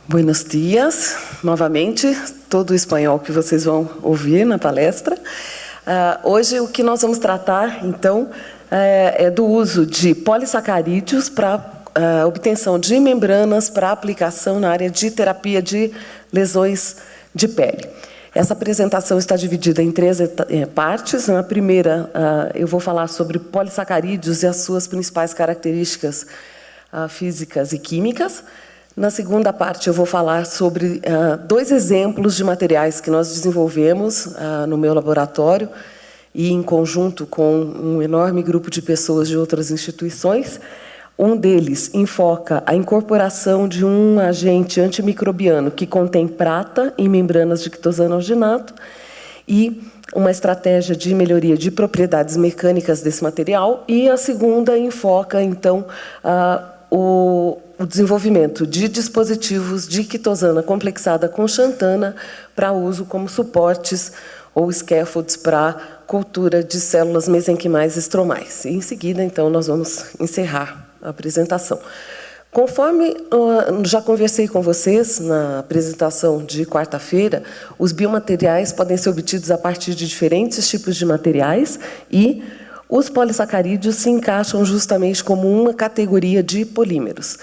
Buenos dias, novamente, todo o espanhol que vocês vão ouvir na palestra. Hoje o que nós vamos tratar, então, é do uso de polissacarídeos para obtenção de membranas para aplicação na área de terapia de lesões de pele. Essa apresentação está dividida em 3 partes. Na primeira, eu vou falar sobre polissacarídeos e as suas principais características físicas e químicas. Na segunda parte, eu vou falar sobre 2 exemplos de materiais que nós desenvolvemos no meu laboratório e em conjunto com um enorme grupo de pessoas de outras instituições. Um deles enfoca a incorporação de um agente antimicrobiano que contém prata em membranas de quitosano-alginato e uma estratégia de melhoria de propriedades mecânicas desse material. E a segunda enfoca, então, o desenvolvimento de dispositivos de quitosana complexada com xantana para uso como suportes ou scaffolds para cultura de células mesenquimais estromais. E, em seguida, então, nós vamos encerrar a apresentação. Conforme já conversei com vocês na apresentação de quarta-feira, os biomateriais podem ser obtidos a partir de diferentes tipos de materiais e os polissacarídeos se encaixam justamente como uma categoria de polímeros,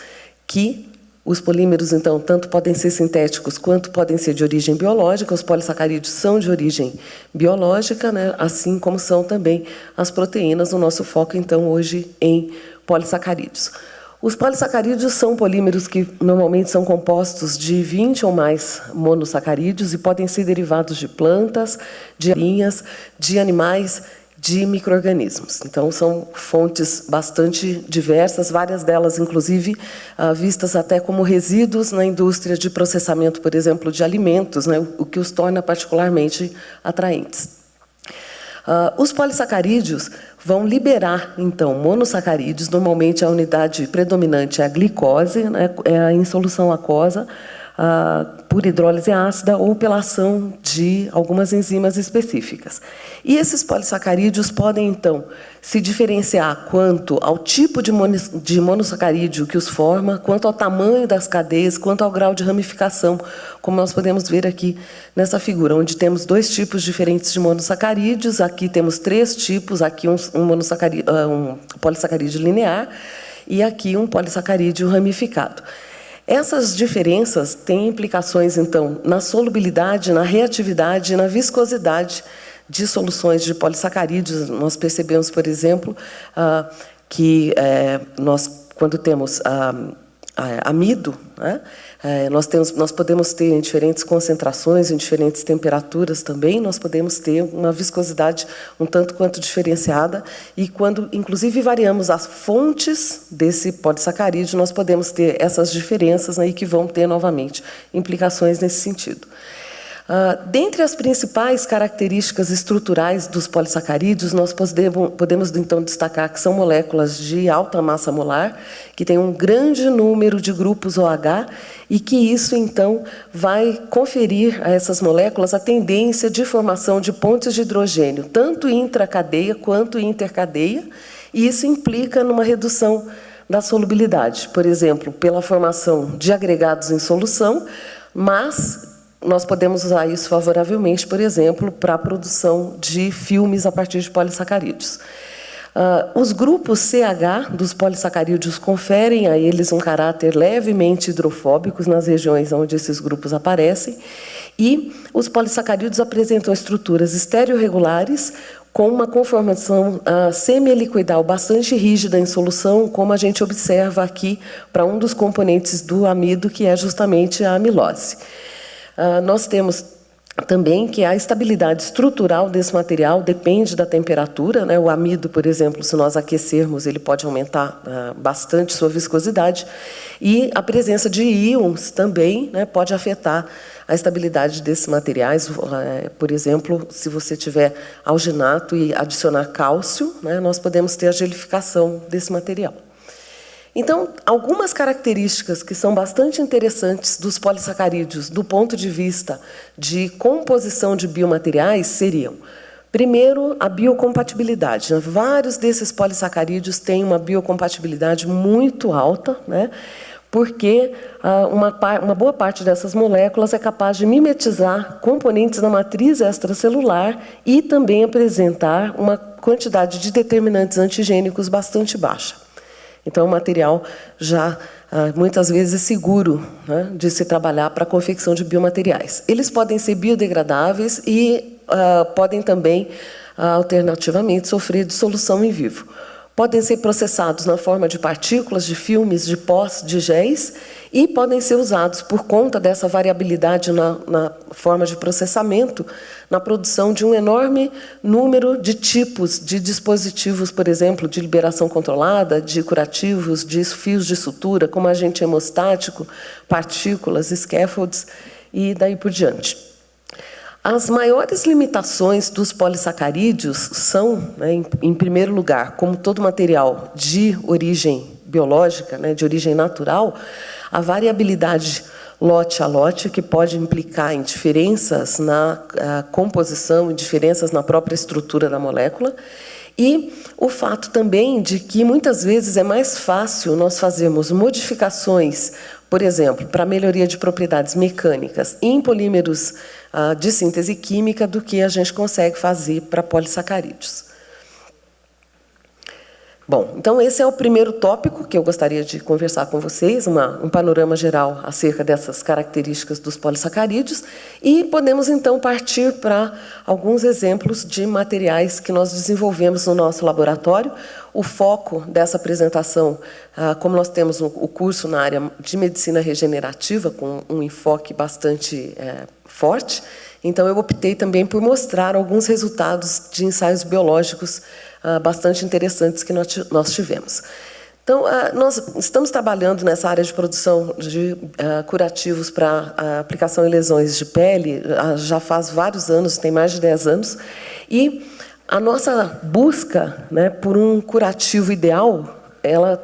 que os polímeros, então, tanto podem ser sintéticos quanto podem ser de origem biológica. Os polissacarídeos são de origem biológica, né? Assim como são também as proteínas. O nosso foco, então, hoje em polissacarídeos. Os polissacarídeos são polímeros que normalmente são compostos de 20 ou mais monossacarídeos e podem ser derivados de plantas, de linhas, de animais, de micro-organismos. Então, são fontes bastante diversas, várias delas, inclusive, vistas até como resíduos na indústria de processamento, por exemplo, de alimentos, né, o que os torna particularmente atraentes. Os polissacarídeos vão liberar, então, monossacarídeos. Normalmente, a unidade predominante é a glicose, né, em solução aquosa, por hidrólise ácida ou pela ação de algumas enzimas específicas. E esses polissacarídeos podem, então, se diferenciar quanto ao tipo de monossacarídeo que os forma, quanto ao tamanho das cadeias, quanto ao grau de ramificação, como nós podemos ver aqui nessa figura, onde temos 2 tipos diferentes de monossacarídeos. Aqui temos 3 tipos, aqui um polissacarídeo linear e aqui um polissacarídeo ramificado. Essas diferenças têm implicações, então, na solubilidade, na reatividade e na viscosidade de soluções de polissacarídeos. Nós percebemos, por exemplo, que nós, quando temos amido, né, nós podemos ter em diferentes concentrações, em diferentes temperaturas também, nós podemos ter uma viscosidade um tanto quanto diferenciada, e quando, inclusive, variamos as fontes desse polissacarídeo, nós podemos ter essas diferenças aí que vão ter, novamente, implicações nesse sentido. Dentre as principais características estruturais dos polissacarídeos, nós podemos, então, destacar que são moléculas de alta massa molar, que têm um grande número de grupos OH, e que isso, então, vai conferir a essas moléculas a tendência de formação de pontes de hidrogênio, tanto intracadeia quanto intercadeia, e isso implica numa redução da solubilidade, por exemplo, pela formação de agregados em solução, mas nós podemos usar isso favoravelmente, por exemplo, para a produção de filmes a partir de polissacarídeos. Os grupos CH dos polissacarídeos conferem a eles um caráter levemente hidrofóbico nas regiões onde esses grupos aparecem, e os polissacarídeos apresentam estruturas estereorregulares com uma conformação semi-helicoidal bastante rígida em solução, como a gente observa aqui para um dos componentes do amido, que é justamente a amilose. Nós temos também que a estabilidade estrutural desse material depende da temperatura, né? O amido, por exemplo, se nós aquecermos, ele pode aumentar bastante sua viscosidade, e a presença de íons também, né, pode afetar a estabilidade desses materiais. Por exemplo, se você tiver alginato e adicionar cálcio, né, nós podemos ter a gelificação desse material. Então, algumas características que são bastante interessantes dos polissacarídeos do ponto de vista de composição de biomateriais seriam: primeiro, a biocompatibilidade. Vários desses polissacarídeos têm uma biocompatibilidade muito alta, né? porque uma boa parte dessas moléculas é capaz de mimetizar componentes da matriz extracelular e também apresentar uma quantidade de determinantes antigênicos bastante baixa. Então, é um material já, muitas vezes, seguro, né, de se trabalhar para a confecção de biomateriais. Eles podem ser biodegradáveis e podem também, alternativamente, sofrer dissolução em vivo. Podem ser processados na forma de partículas, de filmes, de pós, de géis, e podem ser usados, por conta dessa variabilidade na forma de processamento, na produção de um enorme número de tipos de dispositivos, por exemplo, de liberação controlada, de curativos, de fios de sutura, como agente hemostático, partículas, scaffolds e daí por diante. As maiores limitações dos polissacarídeos são, né, em primeiro lugar, como todo material de origem biológica, né, de origem natural, a variabilidade lote a lote, que pode implicar em diferenças na composição e diferenças na própria estrutura da molécula, e o fato também de que, muitas vezes, é mais fácil nós fazermos modificações, por exemplo, para melhoria de propriedades mecânicas em polímeros de síntese química do que a gente consegue fazer para polissacarídeos. Bom, então esse é o primeiro tópico que eu gostaria de conversar com vocês, um panorama geral acerca dessas características dos polissacarídeos, e podemos então partir para alguns exemplos de materiais que nós desenvolvemos no nosso laboratório. O foco dessa apresentação, como nós temos o curso na área de medicina regenerativa, com um enfoque bastante forte, então eu optei também por mostrar alguns resultados de ensaios biológicos bastante interessantes que nós tivemos. Então, nós estamos trabalhando nessa área de produção de curativos para aplicação em lesões de pele já faz vários anos, tem mais de 10 anos, e a nossa busca, né, por um curativo ideal, ela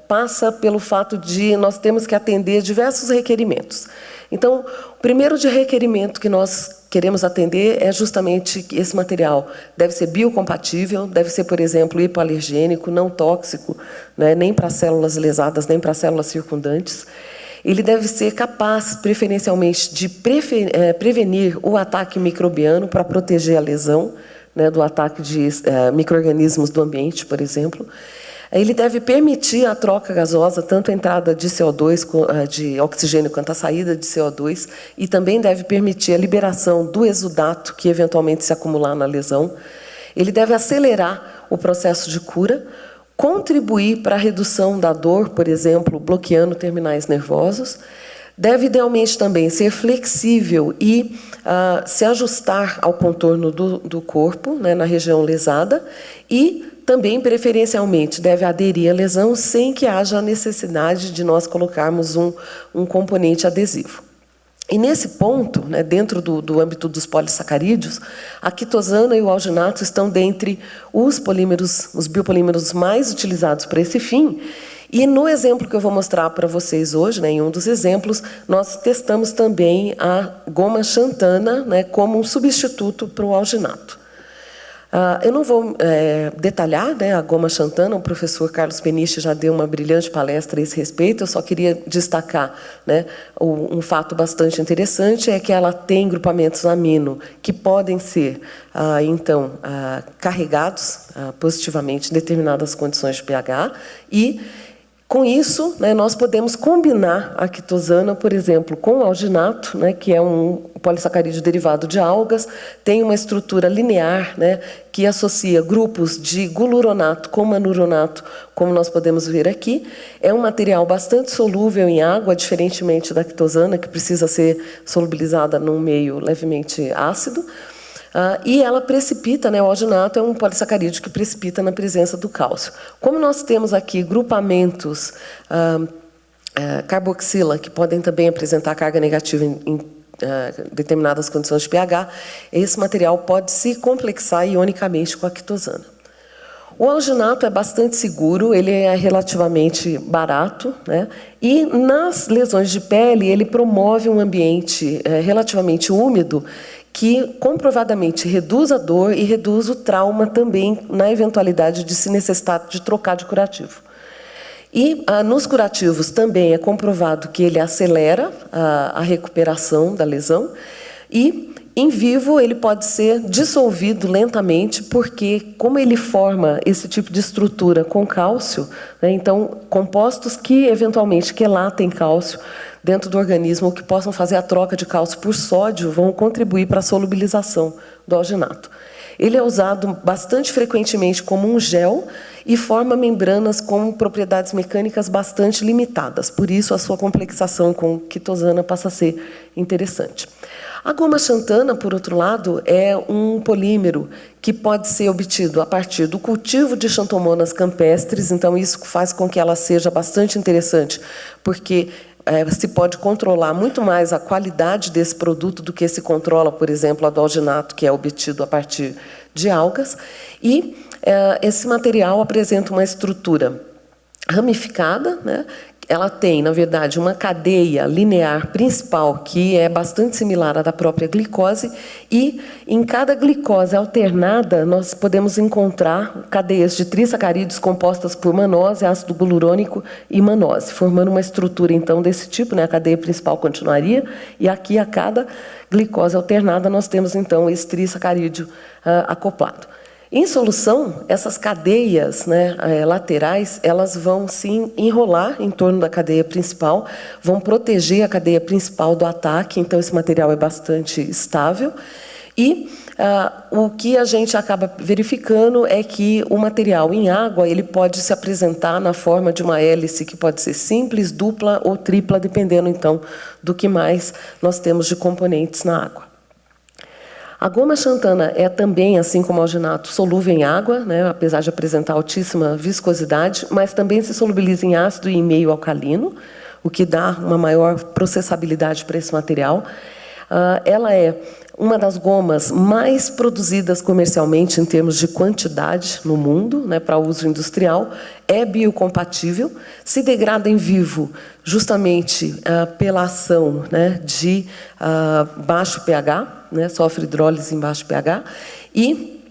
passa pelo fato de nós temos que atender diversos requerimentos. Então, o primeiro de requerimento que nós queremos atender é justamente que esse material deve ser biocompatível, deve ser, por exemplo, hipoalergênico, não tóxico, né, nem para células lesadas, nem para células circundantes. Ele deve ser capaz, preferencialmente, de prevenir o ataque microbiano para proteger a lesão, né, do ataque de micro-organismos do ambiente, por exemplo. Ele deve permitir a troca gasosa, tanto a entrada de CO2, de oxigênio, quanto a saída de CO2, e também deve permitir a liberação do exudato que eventualmente se acumular na lesão. Ele deve acelerar o processo de cura, contribuir para a redução da dor, por exemplo, bloqueando terminais nervosos. Deve, idealmente, também ser flexível e se ajustar ao contorno do corpo, né, na região lesada, e também, preferencialmente, deve aderir à lesão sem que haja a necessidade de nós colocarmos um componente adesivo. E, nesse ponto, né, dentro do âmbito dos polissacarídeos, a quitosana e o alginato estão dentre os biopolímeros mais utilizados para esse fim. E, no exemplo que eu vou mostrar para vocês hoje, né, em um dos exemplos, nós testamos também a goma xantana, né, como um substituto para o alginato. Eu não vou detalhar, né, a goma xantana, o professor Carlos Peniche já deu uma brilhante palestra a esse respeito, eu só queria destacar, né, um fato bastante interessante, é que ela tem grupamentos amino que podem ser, então, carregados positivamente em determinadas condições de pH, e, com isso, né, nós podemos combinar a quitosana, por exemplo, com o alginato, né, que é um polissacarídeo derivado de algas, tem uma estrutura linear, né, que associa grupos de guluronato com manuronato, como nós podemos ver aqui. É um material bastante solúvel em água, diferentemente da quitosana, que precisa ser solubilizada num meio levemente ácido. E ela precipita, né, o alginato é um polissacarídeo que precipita na presença do cálcio. Como nós temos aqui grupamentos carboxila, que podem também apresentar carga negativa em determinadas condições de pH, esse material pode se complexar ionicamente com a quitosana. O alginato é bastante seguro, ele é relativamente barato, né? E nas lesões de pele ele promove um ambiente relativamente úmido que comprovadamente reduz a dor e reduz o trauma também na eventualidade de se necessitar de trocar de curativo. E nos curativos também é comprovado que ele acelera a recuperação da lesão e, em vivo, ele pode ser dissolvido lentamente, porque, como ele forma esse tipo de estrutura com cálcio, né, então, compostos que, eventualmente, quelatem cálcio dentro do organismo, ou que possam fazer a troca de cálcio por sódio, vão contribuir para a solubilização do alginato. Ele é usado bastante frequentemente como um gel e forma membranas com propriedades mecânicas bastante limitadas. Por isso, a sua complexação com quitosana passa a ser interessante. A goma xantana, por outro lado, é um polímero que pode ser obtido a partir do cultivo de xanthomonas campestres, então isso faz com que ela seja bastante interessante, porque se pode controlar muito mais a qualidade desse produto do que se controla, por exemplo, a do alginato, que é obtido a partir de algas. E esse material apresenta uma estrutura ramificada, né? Ela tem, na verdade, uma cadeia linear principal, que é bastante similar à da própria glicose, e em cada glicose alternada, nós podemos encontrar cadeias de trissacarídeos compostas por manose, ácido gulurônico e manose, formando uma estrutura, então, desse tipo, né? A cadeia principal continuaria, e aqui, a cada glicose alternada, nós temos, então, esse trissacarídeo acoplado. Em solução, essas cadeias, né, laterais, elas vão se enrolar em torno da cadeia principal, vão proteger a cadeia principal do ataque, então esse material é bastante estável. E o que a gente acaba verificando é que o material em água ele pode se apresentar na forma de uma hélice que pode ser simples, dupla ou tripla, dependendo, então, do que mais nós temos de componentes na água. A goma xantana é também, assim como o alginato, solúvel em água, né, apesar de apresentar altíssima viscosidade, mas também se solubiliza em ácido e em meio alcalino, o que dá uma maior processabilidade para esse material. Ela é uma das gomas mais produzidas comercialmente em termos de quantidade no mundo, né, para uso industrial, é biocompatível, se degrada em vivo justamente pela ação, né, de baixo pH, né, sofre hidrólise em baixo pH, e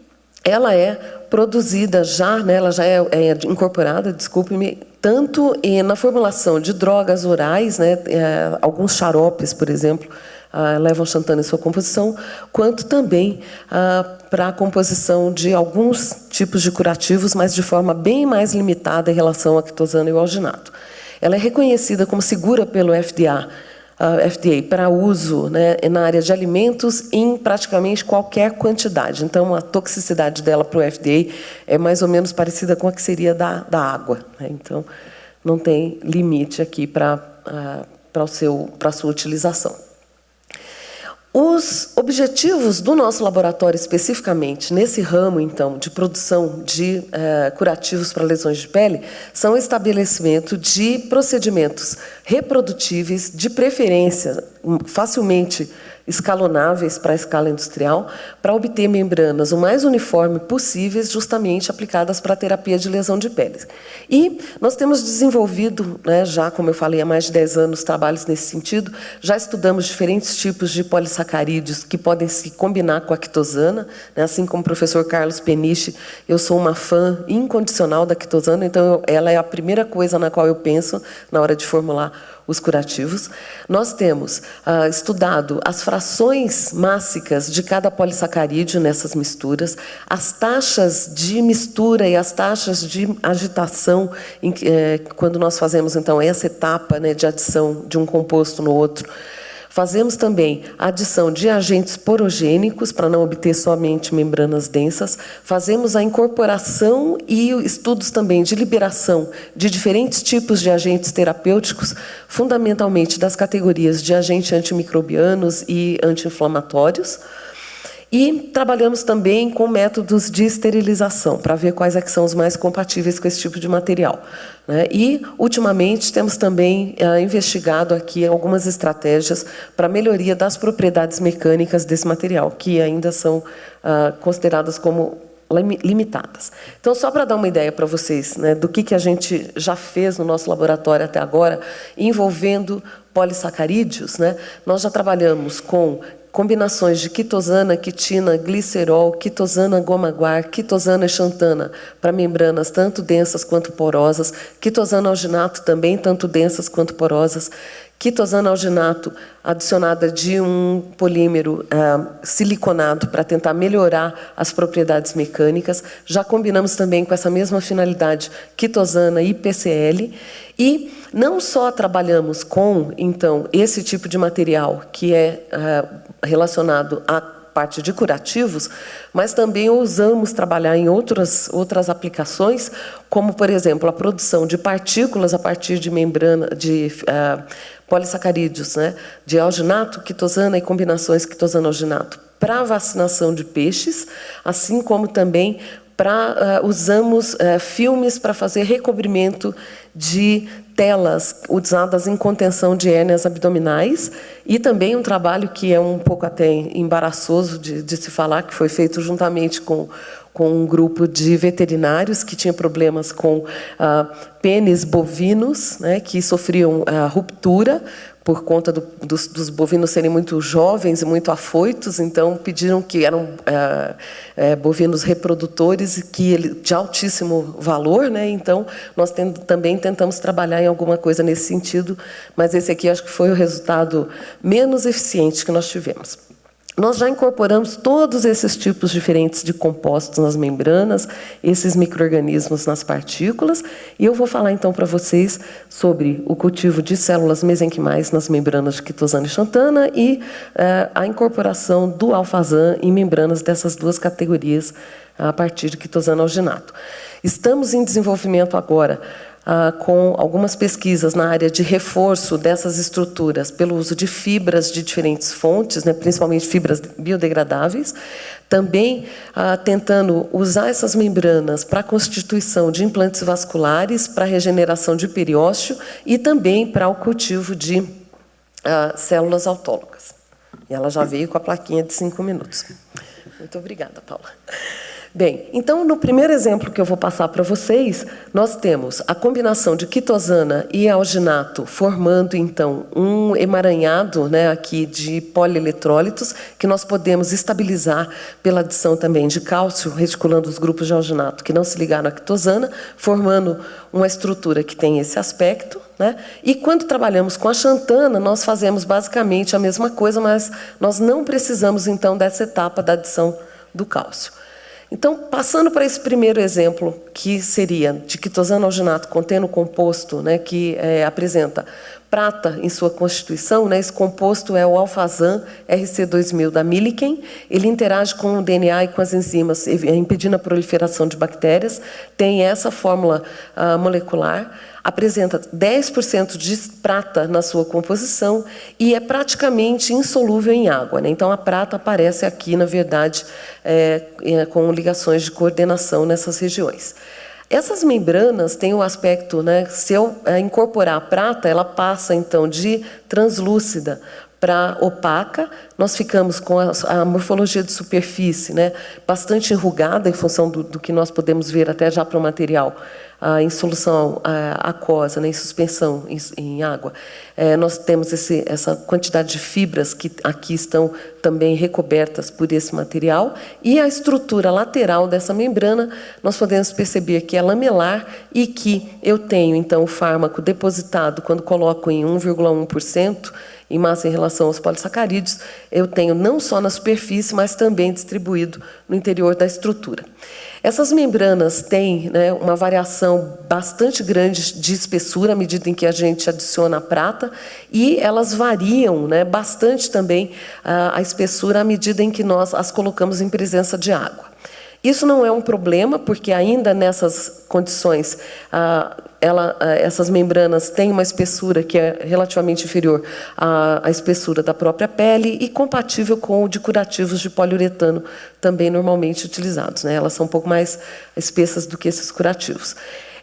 ela é produzida já, né, ela já é incorporada, desculpe-me, tanto na formulação de drogas orais, né, alguns xaropes, por exemplo, levam xantana em sua composição, quanto também para a composição de alguns tipos de curativos, mas de forma bem mais limitada em relação à quitosana e ao alginato. Ela é reconhecida como segura pelo FDA para uso, né, na área de alimentos em praticamente qualquer quantidade. Então, a toxicidade dela para o FDA é mais ou menos parecida com a que seria da água, né? Então, não tem limite aqui para a sua utilização. Os objetivos do nosso laboratório, especificamente nesse ramo, então, de produção de curativos para lesões de pele, são o estabelecimento de procedimentos reprodutíveis, de preferência facilmente escalonáveis para a escala industrial, para obter membranas o mais uniforme possíveis, justamente aplicadas para a terapia de lesão de pele. E nós temos desenvolvido, né, já, como eu falei, há mais de 10 anos, trabalhos nesse sentido, já estudamos diferentes tipos de polissacarídeos que podem se combinar com a quitosana, né, assim como o professor Carlos Peniche, eu sou uma fã incondicional da quitosana, então ela é a primeira coisa na qual eu penso na hora de formular os curativos. Nós temos estudado as frações mássicas de cada polissacarídeo nessas misturas, as taxas de mistura e as taxas de agitação, quando nós fazemos, então, essa etapa, né, de adição de um composto no outro. Fazemos também a adição de agentes porogênicos, para não obter somente membranas densas. Fazemos a incorporação e estudos também de liberação de diferentes tipos de agentes terapêuticos, fundamentalmente das categorias de agentes antimicrobianos e anti-inflamatórios. E trabalhamos também com métodos de esterilização, para ver quais é que são os mais compatíveis com esse tipo de material, né? E, ultimamente, temos também investigado aqui algumas estratégias para melhoria das propriedades mecânicas desse material, que ainda são consideradas como limitadas. Então, só para dar uma ideia para vocês, né, do que a gente já fez no nosso laboratório até agora, envolvendo polissacarídeos, né, nós já trabalhamos com combinações de quitosana, quitina, glicerol, quitosana, goma-guar, quitosana e xantana para membranas tanto densas quanto porosas, quitosana alginato também tanto densas quanto porosas, quitosana alginato adicionada de um polímero siliconado para tentar melhorar as propriedades mecânicas. Já combinamos também com essa mesma finalidade quitosana e PCL. E não só trabalhamos com, então, esse tipo de material que é relacionado à parte de curativos, mas também ousamos trabalhar em outras aplicações, como, por exemplo, a produção de partículas a partir de membrana, de polissacarídeos, né, de alginato, quitosana e combinações quitosana-alginato para vacinação de peixes, assim como também usamos filmes para fazer recobrimento de telas usadas em contenção de hérnias abdominais, e também um trabalho que é um pouco até embaraçoso de se falar, que foi feito juntamente com um grupo de veterinários que tinha problemas com pênis bovinos, né, que sofriam ruptura por conta dos bovinos serem muito jovens e muito afoitos, então pediram que eram bovinos reprodutores de altíssimo valor, né? Então nós também tentamos trabalhar em alguma coisa nesse sentido, mas esse aqui acho que foi o resultado menos eficiente que nós tivemos. Nós já incorporamos todos esses tipos diferentes de compostos nas membranas, esses micro-organismos nas partículas, e eu vou falar então para vocês sobre o cultivo de células mesenquimais nas membranas de quitosana e xantana e a incorporação do alfazan em membranas dessas duas categorias a partir de quitosana alginato. Estamos em desenvolvimento agora com algumas pesquisas na área de reforço dessas estruturas pelo uso de fibras de diferentes fontes, né, principalmente fibras biodegradáveis, também tentando usar essas membranas para a constituição de implantes vasculares, para a regeneração de periósteo e também para o cultivo de células autólogas. E ela já veio com a plaquinha de 5 minutos. Muito obrigada, Paula. Bem, então, no primeiro exemplo que eu vou passar para vocês, nós temos a combinação de quitosana e alginato, formando, então, um emaranhado, né, aqui de polieletrólitos, que nós podemos estabilizar pela adição também de cálcio, reticulando os grupos de alginato que não se ligaram à quitosana, formando uma estrutura que tem esse aspecto, né? E quando trabalhamos com a xantana, nós fazemos basicamente a mesma coisa, mas nós não precisamos, então, dessa etapa da adição do cálcio. Então, passando para esse primeiro exemplo, que seria de quitosana alginato contendo composto, né, que apresenta prata em sua constituição, né, esse composto é o alfazan RC2000 da Milliken, ele interage com o DNA e com as enzimas, impedindo a proliferação de bactérias, tem essa fórmula molecular, apresenta 10% de prata na sua composição e é praticamente insolúvel em água, né? Então, a prata aparece aqui, na verdade, com ligações de coordenação nessas regiões. Essas membranas têm o aspecto, né, se eu incorporar a prata, ela passa, então, de translúcida para opaca, nós ficamos com a morfologia de superfície, né, bastante enrugada, em função do que nós podemos ver até já para o material, em solução aquosa, né, em suspensão em água. Nós temos essa quantidade de fibras que aqui estão também recobertas por esse material, e a estrutura lateral dessa membrana, nós podemos perceber que é lamelar e que eu tenho, então, o fármaco depositado, quando coloco em 1,1%, em massa em relação aos polissacarídeos, eu tenho não só na superfície, mas também distribuído no interior da estrutura. Essas membranas têm, né, uma variação bastante grande de espessura à medida em que a gente adiciona a prata, e elas variam, né, bastante também a espessura à medida em que nós as colocamos em presença de água. Isso não é um problema, porque ainda nessas condições, essas membranas têm uma espessura que é relativamente inferior à espessura da própria pele e compatível com o de curativos de poliuretano, também normalmente utilizados, né? Elas são um pouco mais espessas do que esses curativos.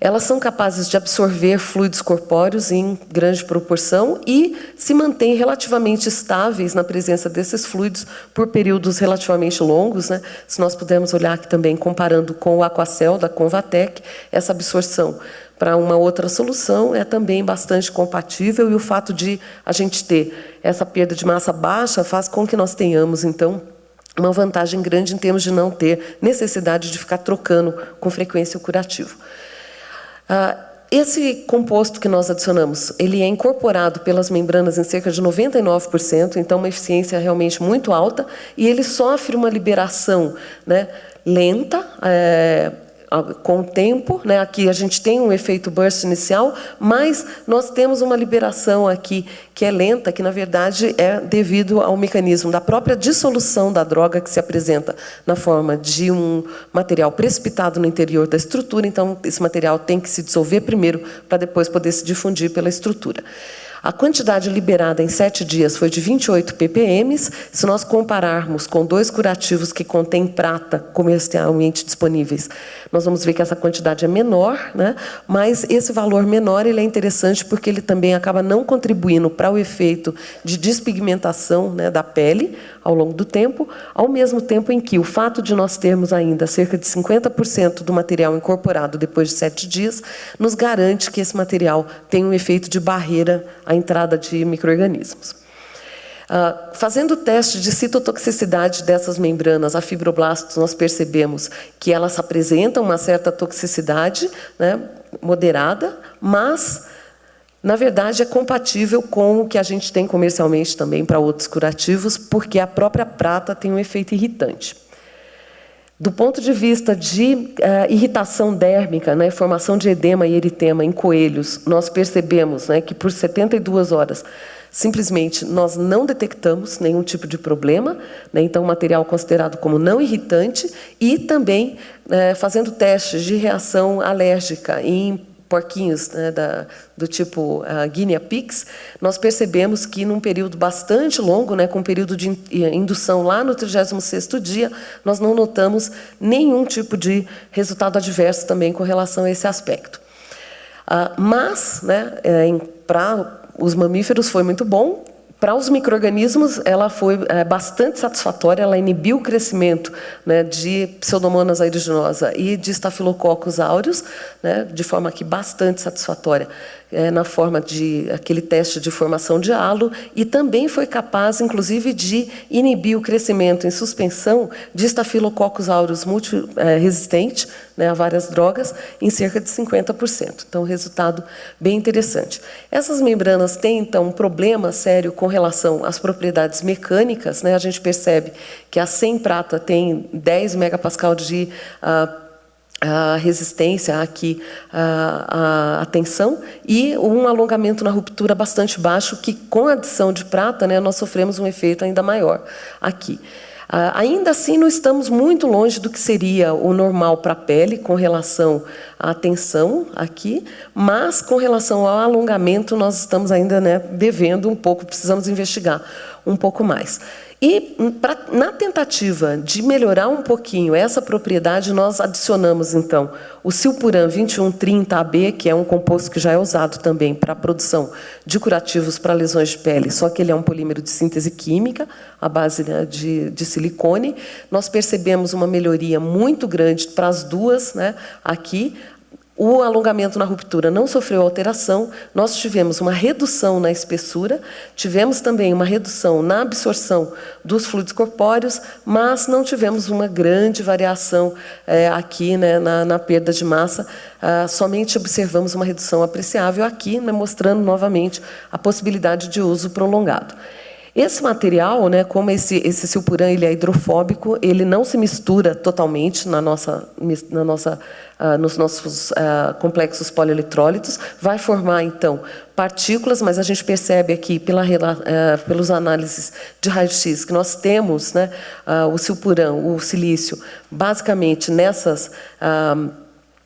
Elas são capazes de absorver fluidos corpóreos em grande proporção e se mantêm relativamente estáveis na presença desses fluidos por períodos relativamente longos, né? Se nós pudermos olhar aqui também, comparando com o Aquacel, da Convatec, essa absorção para uma outra solução é também bastante compatível, e o fato de a gente ter essa perda de massa baixa faz com que nós tenhamos, então, uma vantagem grande em termos de não ter necessidade de ficar trocando com frequência o curativo. Esse composto que nós adicionamos, ele é incorporado pelas membranas em cerca de 99%, então uma eficiência realmente muito alta, e ele sofre uma liberação, né, lenta, com o tempo, né? Aqui a gente tem um efeito burst inicial, mas nós temos uma liberação aqui que é lenta, que na verdade é devido ao mecanismo da própria dissolução da droga, que se apresenta na forma de um material precipitado no interior da estrutura. Então, esse material tem que se dissolver primeiro para depois poder se difundir pela estrutura. A quantidade liberada em 7 dias foi de 28 ppm. Se nós compararmos com 2 curativos que contêm prata comercialmente disponíveis, nós vamos ver que essa quantidade é menor, né? Mas esse valor menor ele é interessante porque ele também acaba não contribuindo para o efeito de despigmentação, né, da pele ao longo do tempo, ao mesmo tempo em que o fato de nós termos ainda cerca de 50% do material incorporado depois de 7 dias, nos garante que esse material tem um efeito de barreira à entrada de micro-organismos. Fazendo o teste de citotoxicidade dessas membranas a fibroblastos, nós percebemos que elas apresentam uma certa toxicidade, né, moderada, mas, na verdade, é compatível com o que a gente tem comercialmente também para outros curativos, porque a própria prata tem um efeito irritante. Do ponto de vista de irritação dérmica, né, formação de edema e eritema em coelhos, nós percebemos, né, que por 72 horas, simplesmente, nós não detectamos nenhum tipo de problema, né, então, material considerado como não irritante, e também fazendo testes de reação alérgica em porquinhos, né, do tipo Guinea Pigs, nós percebemos que, num período bastante longo, né, com um período de indução lá no 36º dia, nós não notamos nenhum tipo de resultado adverso também com relação a esse aspecto. Mas, né, para os mamíferos foi muito bom. Para os micro-organismos, ela foi bastante satisfatória, ela inibiu o crescimento, né, de Pseudomonas aeruginosa e de Staphylococcus aureus, né, de forma aqui bastante satisfatória, na forma de aquele teste de formação de halo, e também foi capaz, inclusive, de inibir o crescimento em suspensão de Staphylococcus aureus multiresistente, né, a várias drogas, em cerca de 50%. Então, resultado bem interessante. Essas membranas têm, então, um problema sério com relação às propriedades mecânicas, né? A gente percebe que a 100 prata tem 10 megapascal de resistência aqui à tensão, e um alongamento na ruptura bastante baixo, que com a adição de prata, né, nós sofremos um efeito ainda maior aqui. Ainda assim, não estamos muito longe do que seria o normal para a pele com relação à tensão aqui, mas com relação ao alongamento nós estamos ainda, né, devendo um pouco, precisamos investigar um pouco mais. E, na tentativa de melhorar um pouquinho essa propriedade, nós adicionamos, então, o Silpuran 2130AB, que é um composto que já é usado também para a produção de curativos para lesões de pele, só que ele é um polímero de síntese química, à base, né, de silicone. Nós percebemos uma melhoria muito grande para as duas, né, aqui. O alongamento na ruptura não sofreu alteração, nós tivemos uma redução na espessura, tivemos também uma redução na absorção dos fluidos corpóreos, mas não tivemos uma grande variação aqui, né, na perda de massa, somente observamos uma redução apreciável aqui, né, mostrando novamente a possibilidade de uso prolongado. Esse material, né, como esse Silpuran, ele é hidrofóbico, ele não se mistura totalmente nos nossos complexos polieletrólitos, vai formar, então, partículas, mas a gente percebe aqui, pelos análises de raio-x, que nós temos, né, o Silpuran, o silício, basicamente nessas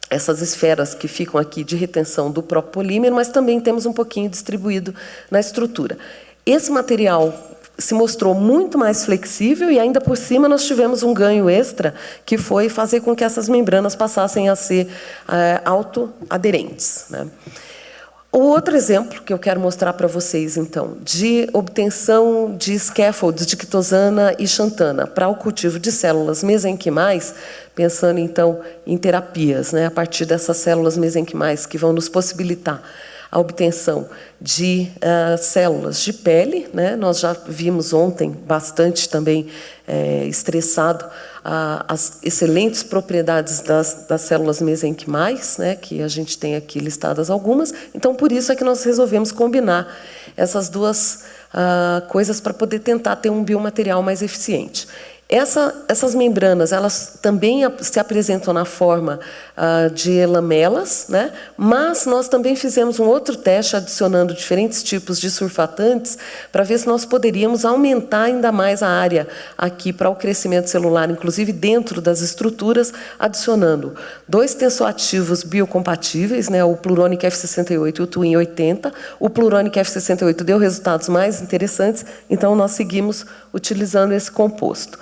essas esferas que ficam aqui de retenção do próprio polímero, mas também temos um pouquinho distribuído na estrutura. Esse material se mostrou muito mais flexível e, ainda por cima, nós tivemos um ganho extra, que foi fazer com que essas membranas passassem a ser autoaderentes, né? O outro exemplo que eu quero mostrar para vocês, então, de obtenção de scaffolds de quitosana e xantana para o cultivo de células mesenquimais, pensando, então, em terapias, né, a partir dessas células mesenquimais que vão nos possibilitar a obtenção de células de pele, né? Nós já vimos ontem bastante também estressado as excelentes propriedades das células mesenquimais, né? Que a gente tem aqui listadas algumas. Então, por isso é que nós resolvemos combinar essas duas coisas para poder tentar ter um biomaterial mais eficiente. Essas membranas, elas também se apresentam na forma de lamelas, né? Mas nós também fizemos um outro teste adicionando diferentes tipos de surfatantes para ver se nós poderíamos aumentar ainda mais a área aqui para o crescimento celular, inclusive dentro das estruturas, adicionando 2 tensoativos biocompatíveis, né? O Pluronic F68 e o Twin 80. O Pluronic F68 deu resultados mais interessantes, então nós seguimos utilizando esse composto.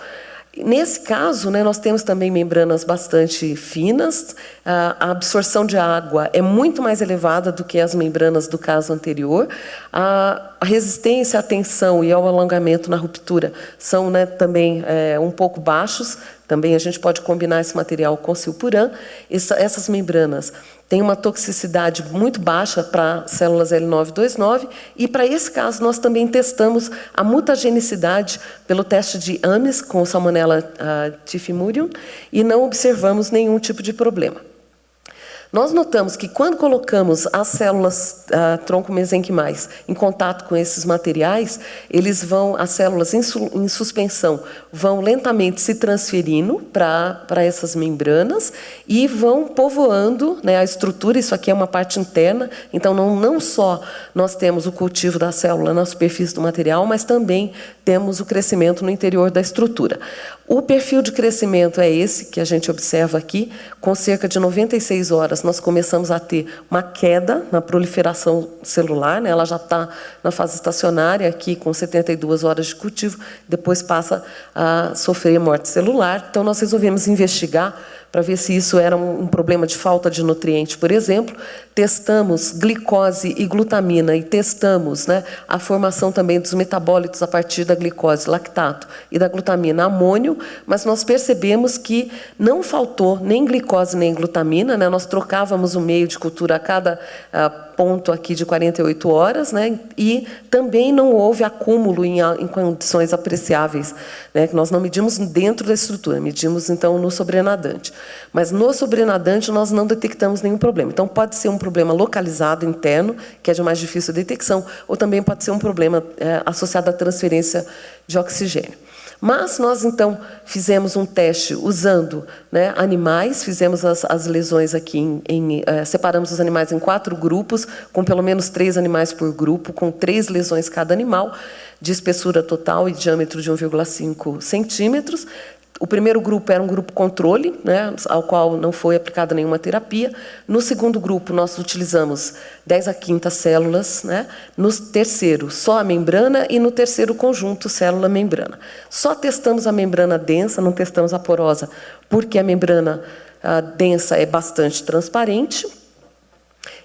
Nesse caso, né, nós temos também membranas bastante finas, a absorção de água é muito mais elevada do que as membranas do caso anterior, a resistência à tensão e ao alongamento na ruptura são, né, também um pouco baixos. Também a gente pode combinar esse material com silpuran. Essas membranas têm uma toxicidade muito baixa para células L929 e, para esse caso, nós também testamos a mutagenicidade pelo teste de Ames com o Salmonella typhimurium e não observamos nenhum tipo de problema. Nós notamos que, quando colocamos as células tronco-mesenquimais em contato com esses materiais, as células em suspensão vão lentamente se transferindo para essas membranas e vão povoando, né, a estrutura. Isso aqui é uma parte interna, então não só nós temos o cultivo da célula na superfície do material, mas também temos o crescimento no interior da estrutura. O perfil de crescimento é esse que a gente observa aqui. Com cerca de 96 horas, nós começamos a ter uma queda na proliferação celular, né? Ela já está na fase estacionária aqui, com 72 horas de cultivo, depois passa a sofrer morte celular. Então, nós resolvemos investigar para ver se isso era um problema de falta de nutriente, por exemplo. Testamos glicose e glutamina e testamos, né, a formação também dos metabólitos a partir da glicose, lactato, e da glutamina, amônio, mas nós percebemos que não faltou nem glicose nem glutamina, né? Nós trocávamos o meio de cultura a cada ponto aqui de 48 horas, né? E também não houve acúmulo em condições apreciáveis, né? Que nós não medimos dentro da estrutura, medimos então no sobrenadante. Mas no sobrenadante nós não detectamos nenhum problema. Então pode ser um problema localizado interno, que é de mais difícil detecção, ou também pode ser um problema associado à transferência de oxigênio. Mas nós, então, fizemos um teste usando, né, animais, fizemos as lesões aqui, separamos os animais em 4 grupos, com pelo menos 3 animais por grupo, com 3 lesões cada animal, de espessura total e diâmetro de 1,5 centímetros. O primeiro grupo era um grupo controle, né, ao qual não foi aplicada nenhuma terapia. No segundo grupo, nós utilizamos 10 a 15 células, né? No terceiro, só a membrana, e no terceiro conjunto, célula-membrana. Só testamos a membrana densa, não testamos a porosa, porque a membrana densa é bastante transparente.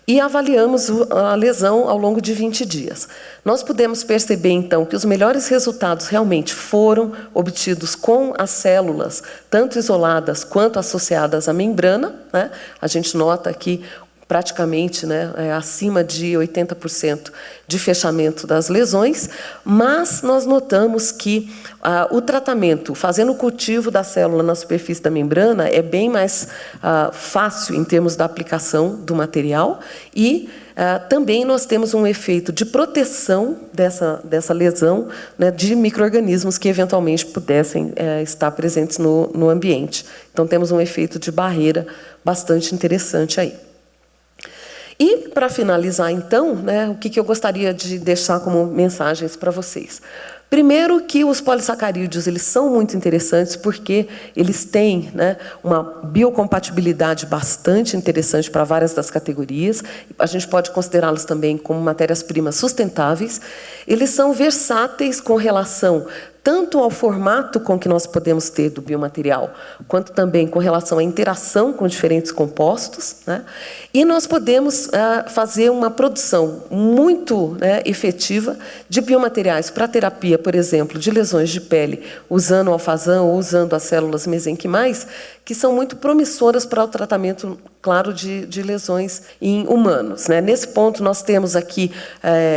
E avaliamos a lesão ao longo de 20 dias. Nós pudemos perceber, então, que os melhores resultados realmente foram obtidos com as células, tanto isoladas quanto associadas à membrana, né? A gente nota aqui praticamente, né, acima de 80% de fechamento das lesões, mas nós notamos que o tratamento, fazendo o cultivo da célula na superfície da membrana, é bem mais fácil em termos da aplicação do material e também nós temos um efeito de proteção dessa lesão, né, de micro-organismos que eventualmente pudessem estar presentes no ambiente. Então, temos um efeito de barreira bastante interessante aí. E, para finalizar, então, né, o que eu gostaria de deixar como mensagens para vocês? Primeiro, que os polissacarídeos eles são muito interessantes porque eles têm, né, uma biocompatibilidade bastante interessante para várias das categorias. A gente pode considerá-los também como matérias-primas sustentáveis. Eles são versáteis com relação tanto ao formato com que nós podemos ter do biomaterial, quanto também com relação à interação com diferentes compostos, né? E nós podemos fazer uma produção muito, né, efetiva de biomateriais para terapia, por exemplo, de lesões de pele, usando o alfazan ou usando as células mesenquimais, que são muito promissoras para o tratamento, claro, de lesões em humanos, né? Nesse ponto, nós temos aqui,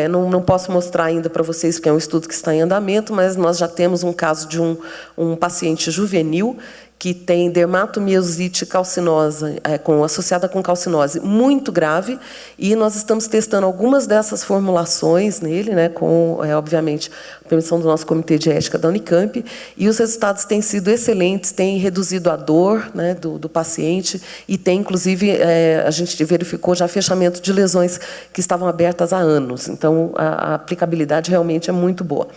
não posso mostrar ainda para vocês, porque é um estudo que está em andamento, mas nós já temos um caso de um paciente juvenil que tem dermatomiosite calcinosa, associada com calcinose muito grave, e nós estamos testando algumas dessas formulações nele, né, com, obviamente, a permissão do nosso Comitê de Ética da Unicamp, e os resultados têm sido excelentes, têm reduzido a dor, né, do paciente, e tem, inclusive, a gente verificou já fechamento de lesões que estavam abertas há anos. Então, a aplicabilidade realmente é muito boa.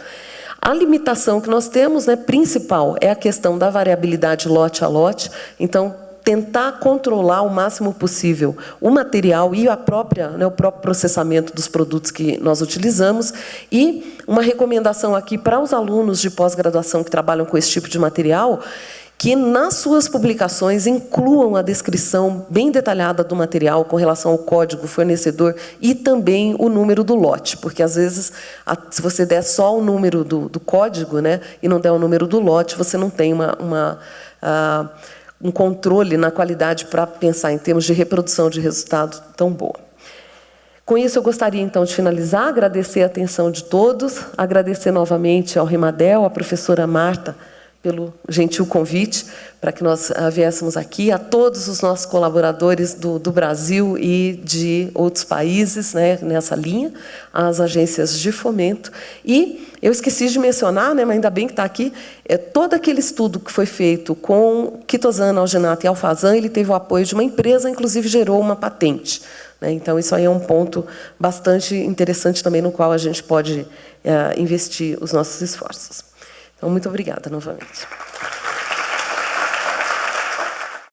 A limitação que nós temos, né, principal, é a questão da variabilidade lote a lote. Então, tentar controlar o máximo possível o material e o próprio processamento dos produtos que nós utilizamos. E uma recomendação aqui para os alunos de pós-graduação que trabalham com esse tipo de material, que nas suas publicações incluam a descrição bem detalhada do material com relação ao código fornecedor e também o número do lote, porque às vezes, se você der só o número do código, né, e não der o número do lote, você não tem um controle na qualidade para pensar em termos de reprodução de resultado tão boa. Com isso, eu gostaria, então, de finalizar, agradecer a atenção de todos, agradecer novamente ao Rimadel, à professora Marta, pelo gentil convite para que nós viéssemos aqui, a todos os nossos colaboradores do Brasil e de outros países, né, nessa linha, as agências de fomento. E eu esqueci de mencionar, né, mas ainda bem que está aqui, todo aquele estudo que foi feito com quitosana, alginato e alfazan, ele teve o apoio de uma empresa, inclusive gerou uma patente, né? Então, isso aí é um ponto bastante interessante também, no qual a gente pode investir os nossos esforços. Então, muito obrigada novamente.